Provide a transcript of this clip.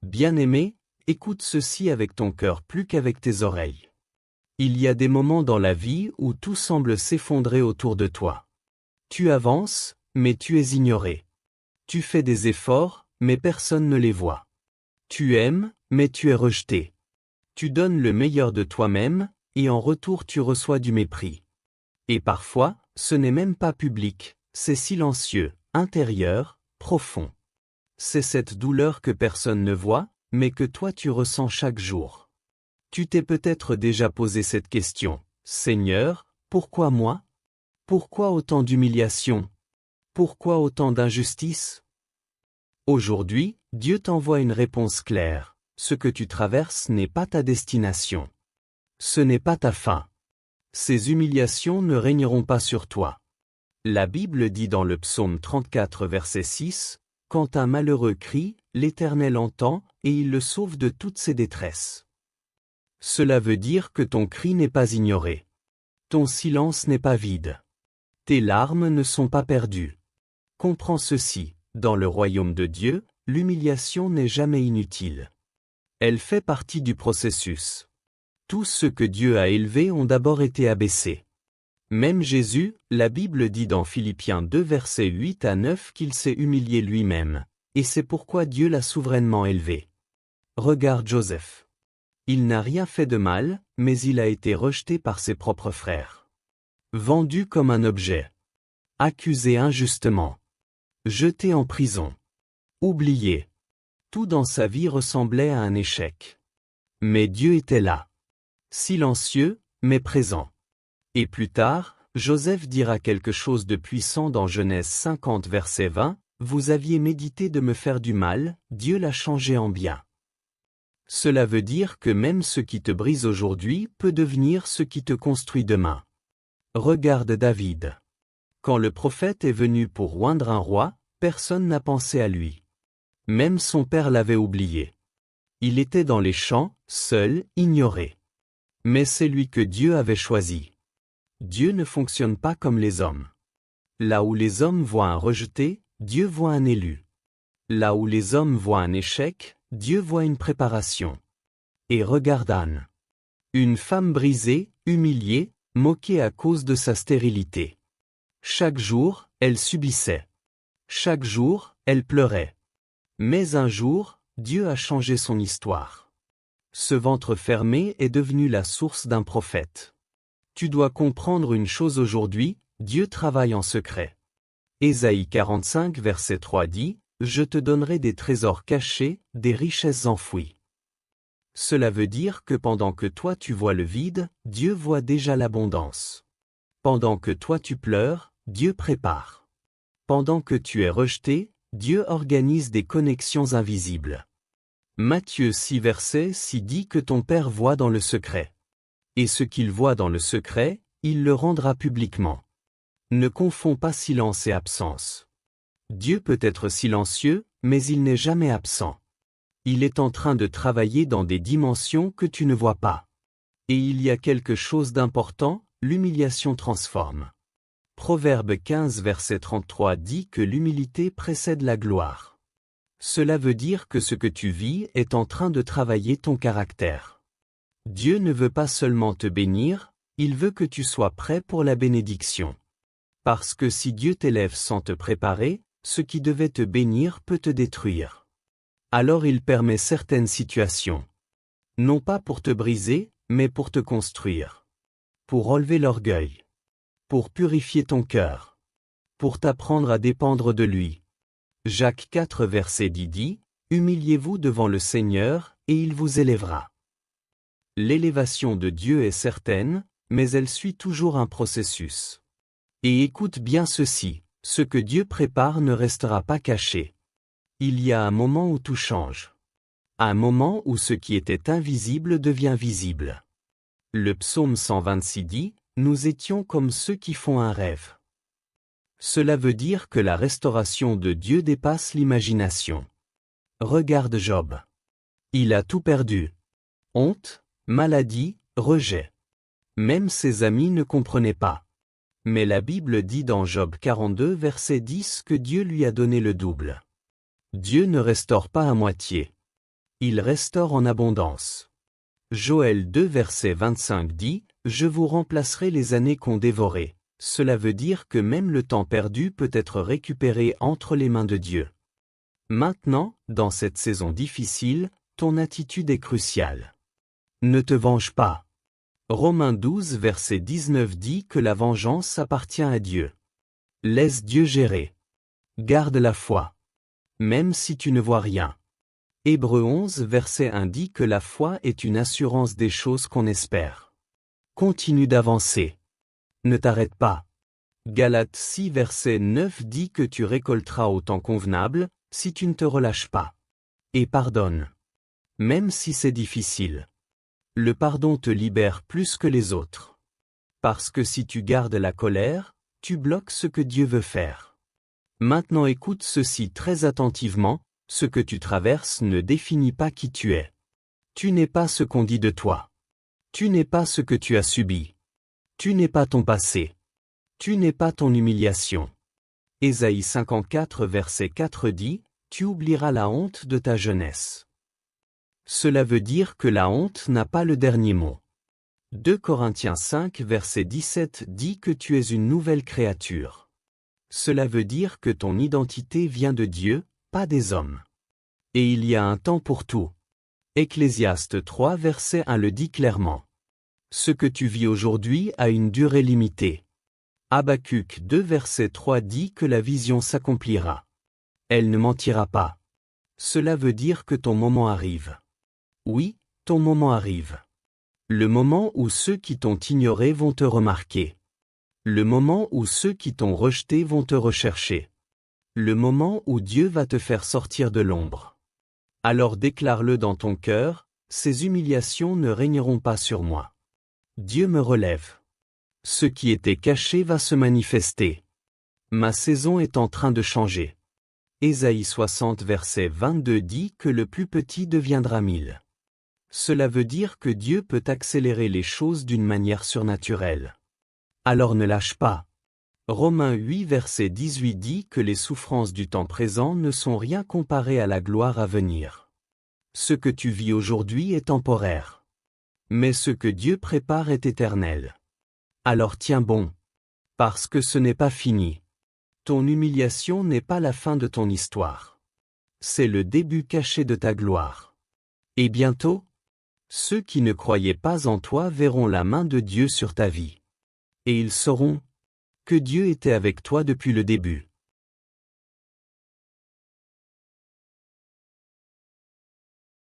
Bien-aimé, écoute ceci avec ton cœur plus qu'avec tes oreilles. Il y a des moments dans la vie où tout semble s'effondrer autour de toi. Tu avances, mais tu es ignoré. Tu fais des efforts, mais personne ne les voit. Tu aimes, mais tu es rejeté. Tu donnes le meilleur de toi-même, et en retour tu reçois du mépris. Et parfois, ce n'est même pas public, c'est silencieux, intérieur, profond. C'est cette douleur que personne ne voit, mais que toi tu ressens chaque jour. Tu t'es peut-être déjà posé cette question, Seigneur, pourquoi moi? Pourquoi autant d'humiliation? Pourquoi autant d'injustice? Aujourd'hui, Dieu t'envoie une réponse claire. Ce que tu traverses n'est pas ta destination. Ce n'est pas ta fin. Ces humiliations ne régneront pas sur toi. La Bible dit dans le psaume 34 verset 6, « Quand un malheureux crie, l'Éternel entend, et il le sauve de toutes ses détresses. » Cela veut dire que ton cri n'est pas ignoré. Ton silence n'est pas vide. Tes larmes ne sont pas perdues. Comprends ceci, dans le royaume de Dieu, l'humiliation n'est jamais inutile. Elle fait partie du processus. Tous ceux que Dieu a élevés ont d'abord été abaissés. Même Jésus, la Bible dit dans Philippiens 2 versets 8 à 9 qu'il s'est humilié lui-même, et c'est pourquoi Dieu l'a souverainement élevé. Regarde Joseph. Il n'a rien fait de mal, mais il a été rejeté par ses propres frères. Vendu comme un objet. Accusé injustement. Jeté en prison. Oublié. Tout dans sa vie ressemblait à un échec. Mais Dieu était là. Silencieux, mais présent. Et plus tard, Joseph dira quelque chose de puissant dans Genèse 50 verset 20, « Vous aviez médité de me faire du mal, Dieu l'a changé en bien. » Cela veut dire que même ce qui te brise aujourd'hui peut devenir ce qui te construit demain. Regarde David. Quand le prophète est venu pour oindre un roi, personne n'a pensé à lui. Même son père l'avait oublié. Il était dans les champs, seul, ignoré. Mais c'est lui que Dieu avait choisi. Dieu ne fonctionne pas comme les hommes. Là où les hommes voient un rejeté, Dieu voit un élu. Là où les hommes voient un échec, Dieu voit une préparation. Et regarde Anne. Une femme brisée, humiliée, moquée à cause de sa stérilité. Chaque jour, elle subissait. Chaque jour, elle pleurait. Mais un jour, Dieu a changé son histoire. Ce ventre fermé est devenu la source d'un prophète. Tu dois comprendre une chose aujourd'hui, Dieu travaille en secret. Ésaïe 45 verset 3 dit, « Je te donnerai des trésors cachés, des richesses enfouies. » Cela veut dire que pendant que toi tu vois le vide, Dieu voit déjà l'abondance. Pendant que toi tu pleures, Dieu prépare. Pendant que tu es rejeté, Dieu organise des connexions invisibles. Matthieu 6 verset 6 dit que ton Père voit dans le secret. Et ce qu'il voit dans le secret, il le rendra publiquement. Ne confonds pas silence et absence. Dieu peut être silencieux, mais il n'est jamais absent. Il est en train de travailler dans des dimensions que tu ne vois pas. Et il y a quelque chose d'important, l'humiliation transforme. Proverbe 15 verset 33 dit que l'humilité précède la gloire. Cela veut dire que ce que tu vis est en train de travailler ton caractère. Dieu ne veut pas seulement te bénir, il veut que tu sois prêt pour la bénédiction. Parce que si Dieu t'élève sans te préparer, ce qui devait te bénir peut te détruire. Alors il permet certaines situations. Non pas pour te briser, mais pour te construire. Pour relever l'orgueil. Pour purifier ton cœur. Pour t'apprendre à dépendre de lui. Jacques 4 verset 10 dit, « Humiliez-vous devant le Seigneur, et il vous élèvera. » L'élévation de Dieu est certaine, mais elle suit toujours un processus. Et écoute bien ceci, ce que Dieu prépare ne restera pas caché. Il y a un moment où tout change. Un moment où ce qui était invisible devient visible. Le psaume 126 dit, « Nous étions comme ceux qui font un rêve. » Cela veut dire que la restauration de Dieu dépasse l'imagination. Regarde Job. Il a tout perdu. Honte, maladie, rejet. Même ses amis ne comprenaient pas. Mais la Bible dit dans Job 42 verset 10 que Dieu lui a donné le double. Dieu ne restaure pas à moitié. Il restaure en abondance. Joël 2 verset 25 dit, « Je vous remplacerai les années qu'ont dévorées ». Cela veut dire que même le temps perdu peut être récupéré entre les mains de Dieu. Maintenant, dans cette saison difficile, ton attitude est cruciale. Ne te venge pas. Romains 12 verset 19 dit que la vengeance appartient à Dieu. Laisse Dieu gérer. Garde la foi. Même si tu ne vois rien. Hébreux 11 verset 1 dit que la foi est une assurance des choses qu'on espère. Continue d'avancer. Ne t'arrête pas. Galates 6 verset 9 dit que tu récolteras au temps convenable, si tu ne te relâches pas. Et pardonne. Même si c'est difficile. Le pardon te libère plus que les autres. Parce que si tu gardes la colère, tu bloques ce que Dieu veut faire. Maintenant écoute ceci très attentivement, ce que tu traverses ne définit pas qui tu es. Tu n'es pas ce qu'on dit de toi. Tu n'es pas ce que tu as subi. Tu n'es pas ton passé. Tu n'es pas ton humiliation. Ésaïe 54 verset 4 dit, « Tu oublieras la honte de ta jeunesse ». Cela veut dire que la honte n'a pas le dernier mot. 2 Corinthiens 5 verset 17 dit que tu es une nouvelle créature. Cela veut dire que ton identité vient de Dieu, pas des hommes. Et il y a un temps pour tout. Ecclésiaste 3 verset 1 le dit clairement. Ce que tu vis aujourd'hui a une durée limitée. Habacuc 2 verset 3 dit que la vision s'accomplira. Elle ne mentira pas. Cela veut dire que ton moment arrive. Oui, ton moment arrive. Le moment où ceux qui t'ont ignoré vont te remarquer. Le moment où ceux qui t'ont rejeté vont te rechercher. Le moment où Dieu va te faire sortir de l'ombre. Alors déclare-le dans ton cœur, ces humiliations ne régneront pas sur moi. Dieu me relève. Ce qui était caché va se manifester. Ma saison est en train de changer. Ésaïe 60 verset 22 dit que le plus petit deviendra 1000. Cela veut dire que Dieu peut accélérer les choses d'une manière surnaturelle. Alors ne lâche pas. Romains 8 verset 18 dit que les souffrances du temps présent ne sont rien comparées à la gloire à venir. Ce que tu vis aujourd'hui est temporaire. Mais ce que Dieu prépare est éternel. Alors tiens bon. Parce que ce n'est pas fini. Ton humiliation n'est pas la fin de ton histoire. C'est le début caché de ta gloire. Et bientôt, ceux qui ne croyaient pas en toi verront la main de Dieu sur ta vie. Et ils sauront que Dieu était avec toi depuis le début.